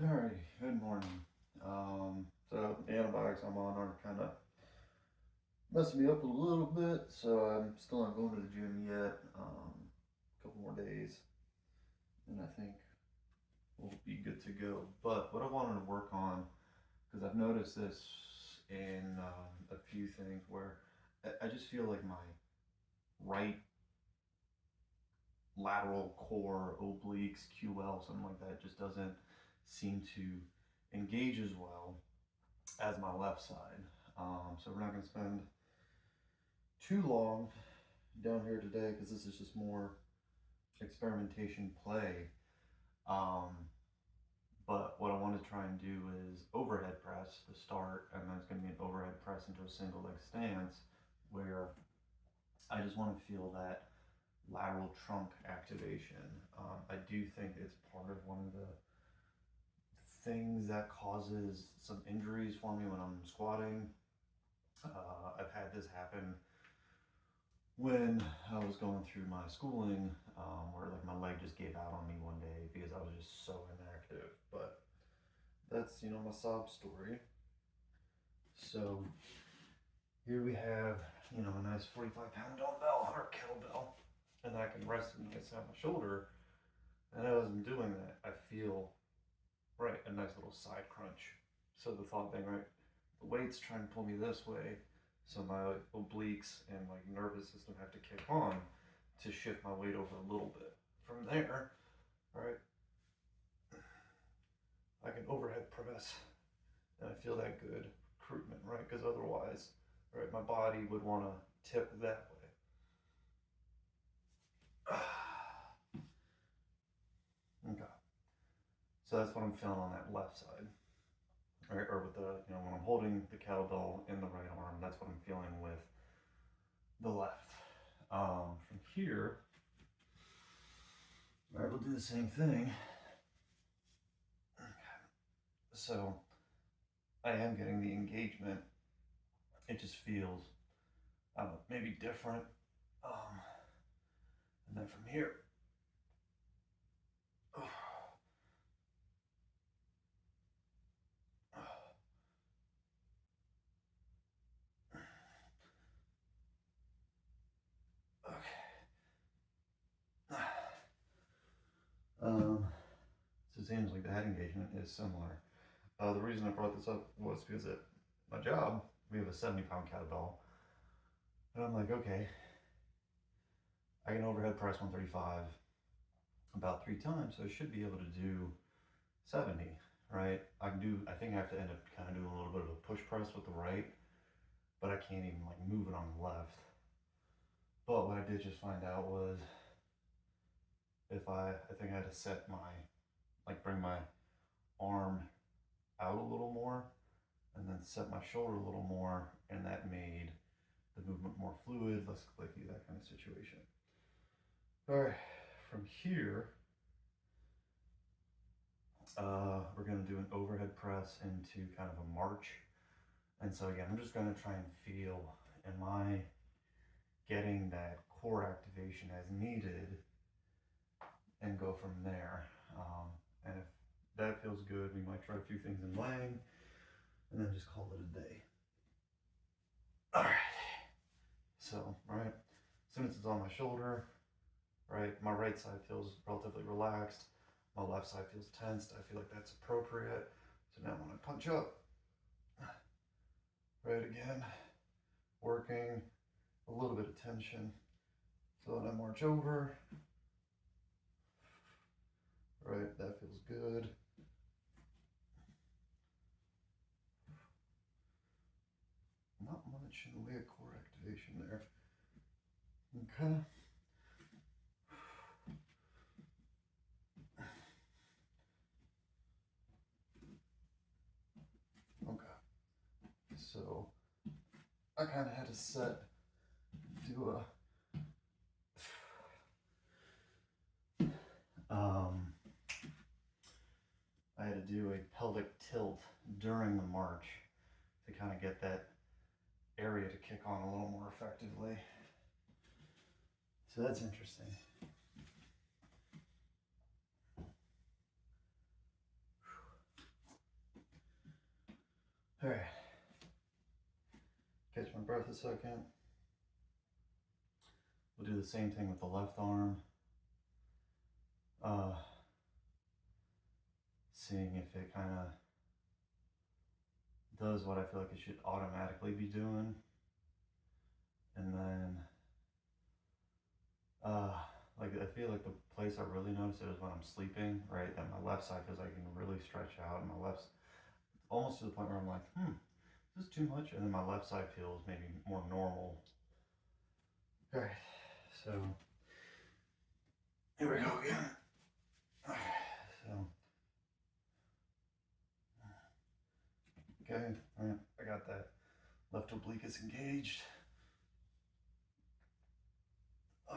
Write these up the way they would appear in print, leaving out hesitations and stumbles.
Alrighty, good morning. So the antibiotics I'm on are kind of messing me up a little bit, so I'm still not going to the gym yet. A couple more days, and I think we'll be good to go. But what I wanted to work on, because I've noticed this in a few things where I just feel like my right lateral core, obliques, QL, something like that, just doesn't seem to engage as well as my left side. So we're not going to spend too long down here today because this is just more experimentation play. Um, but what I want to try and do is overhead press to start, and then it's going to be an overhead press into a single leg stance where I just want to feel that lateral trunk activation. I do think it's part of one of the things that causes some injuries for me when I'm squatting. I've had this happen when I was going through my schooling, where like my leg just gave out on me one day because I was just so inactive. But that's my sob story. So here we have a nice 45-pound dumbbell or kettlebell, and I can rest it against my shoulder. And as I'm doing that, I feel right a nice little side crunch. So the thought being, right, the weight's trying to pull me this way, so my obliques and like nervous system have to kick on to shift my weight over a little bit. From there, right, I can overhead press, and I feel that good recruitment, right? Because otherwise, right, my body would want to tip that way. Okay, so that's what I'm feeling on that left side. Right, or with the, when I'm holding the kettlebell in the right arm, that's what I'm feeling with the left. From here, all right, we'll do the same thing. So I am getting the engagement. It just feels, I don't know, maybe different. And then from here, okay. So it seems like the head engagement is similar. The reason I brought this up was because at my job, we have a 70-pound kettlebell. And I'm like, okay, I can overhead press 135 about 3 times, so I should be able to do 70, right? I think I have to end up kind of doing a little bit of a push press with the right, but I can't even like move it on the left. But what I did just find out was if I think I had to set bring my arm out a little more and then set my shoulder a little more, and that made the movement more fluid, less clicky, that kind of situation. All right, from here, we're gonna do an overhead press into kind of a march. And so again, I'm just gonna try and feel, am I getting that core activation as needed, and go from there. And if that feels good, we might try a few things in Lang and then just call it a day. All right. So, right, as soon as it's on my shoulder, right, my right side feels relatively relaxed. My left side feels tensed. I feel like that's appropriate. So now when I punch up, right again, working a little bit of tension. So then I march over. Right, that feels good. Not much in the way of core activation there. Okay. Okay. So I kind of had to do I had to do a pelvic tilt during the march to kind of get that area to kick on a little more effectively. So that's interesting. All right. Catch my breath a second. We'll do the same thing with the left arm. Seeing if it kind of does what I feel like it should automatically be doing. And then, like I feel like the place I really notice it is when I'm sleeping, right? That my left side feels like I can really stretch out, and my left's almost to the point where I'm like, is this too much? And then my left side feels maybe more normal. All right, so here we go again. So, okay, all right, I got that left oblique is engaged. All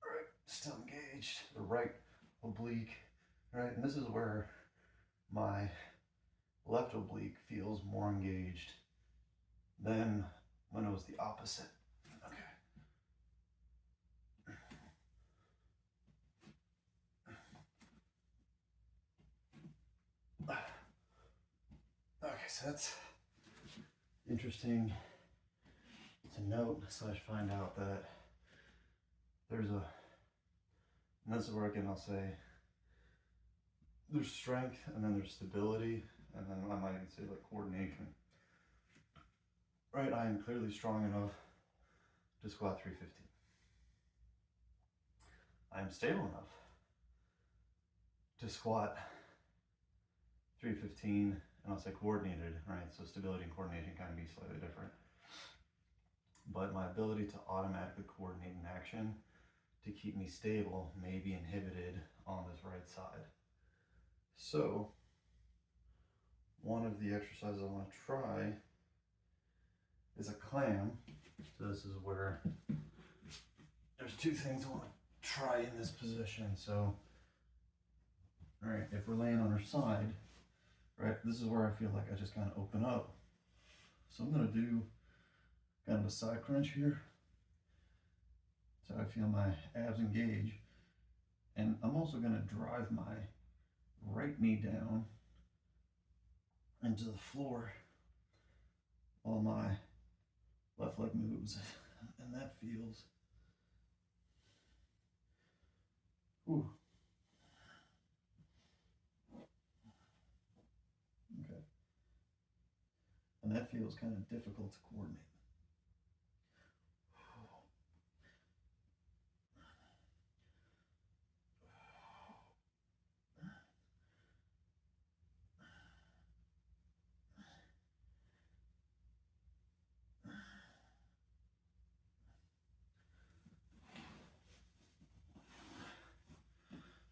right, still engaged. The right oblique, right, and this is where my left oblique feels more engaged than when it was the opposite. Okay, so that's interesting to note / find out that there's a, and this is where again I'll say there's strength and then there's stability and then I might even say like coordination. Right, I am clearly strong enough to squat 315. I am stable enough to squat 315, and I'll say coordinated, right? So stability and coordination kind of be slightly different. But my ability to automatically coordinate an action to keep me stable may be inhibited on this right side. So one of the exercises I want to try is a clam. So this is where there's two things I want to try in this position. So, all right, if we're laying on our side, right, this is where I feel like I just kind of open up. So I'm going to do kind of a side crunch here. So I feel my abs engage. And I'm also going to drive my right knee down into the floor while my left leg moves. And that feels, ooh. Okay. And that feels kind of difficult to coordinate.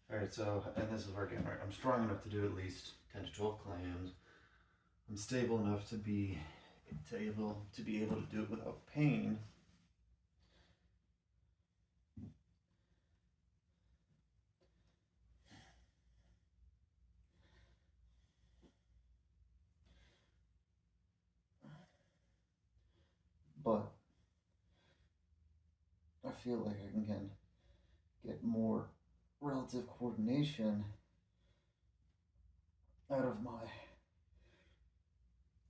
All right, so, and this is where again, right, I'm strong enough to do at least 10 to 12 clams. I'm stable enough to be able to do it without pain. But I feel like I can get more relative coordination out of my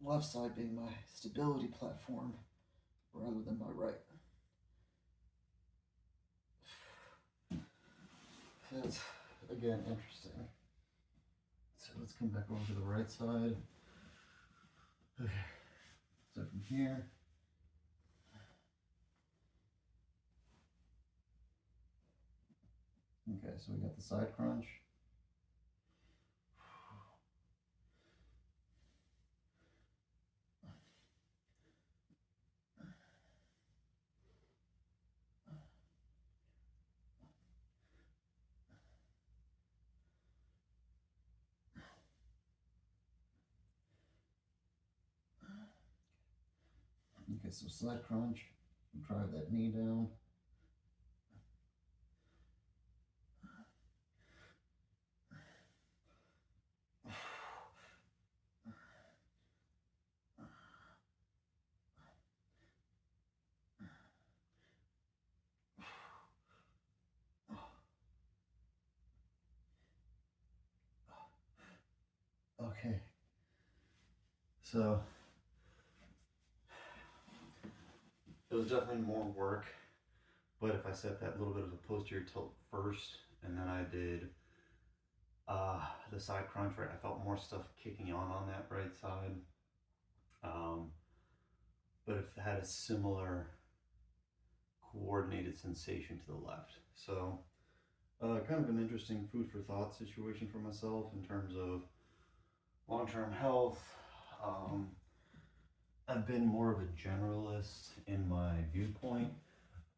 left side being my stability platform rather than my right. That's again interesting. So let's come back over to the right side. Okay, so from here, okay, so we got the side crunch. Okay, so side crunch, drive that knee down. Okay, So it was definitely more work, but if I set that little bit of a posterior tilt first, and then I did the side crunch, right, I felt more stuff kicking on that right side. But it had a similar coordinated sensation to the left. So kind of an interesting food for thought situation for myself in terms of long-term health. I've been more of a generalist in my viewpoint,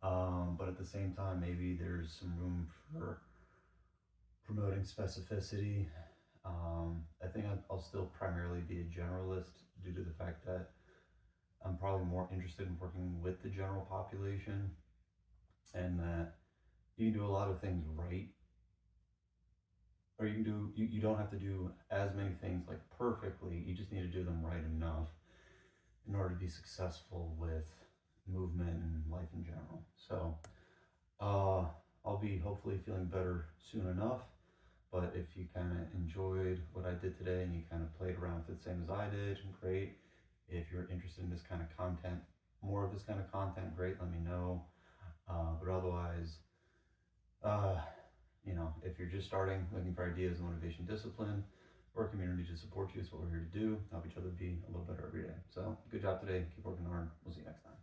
but at the same time, maybe there's some room for promoting specificity. I think I'll still primarily be a generalist due to the fact that I'm probably more interested in working with the general population, and that you can do a lot of things right, or you don't have to do as many things like perfectly. You just need to do them right enough in order to be successful with movement and life in general. So I'll be hopefully feeling better soon enough. But if you kind of enjoyed what I did today and you kind of played around with it the same as I did, great. If you're interested in this kind of content, more of this kind of content, great, let me know. But otherwise, if you're just starting, looking for ideas, motivation, discipline, or a community to support you, is what we're here to do. Help each other be a little better every day. So good job today. Keep working hard. We'll see you next time.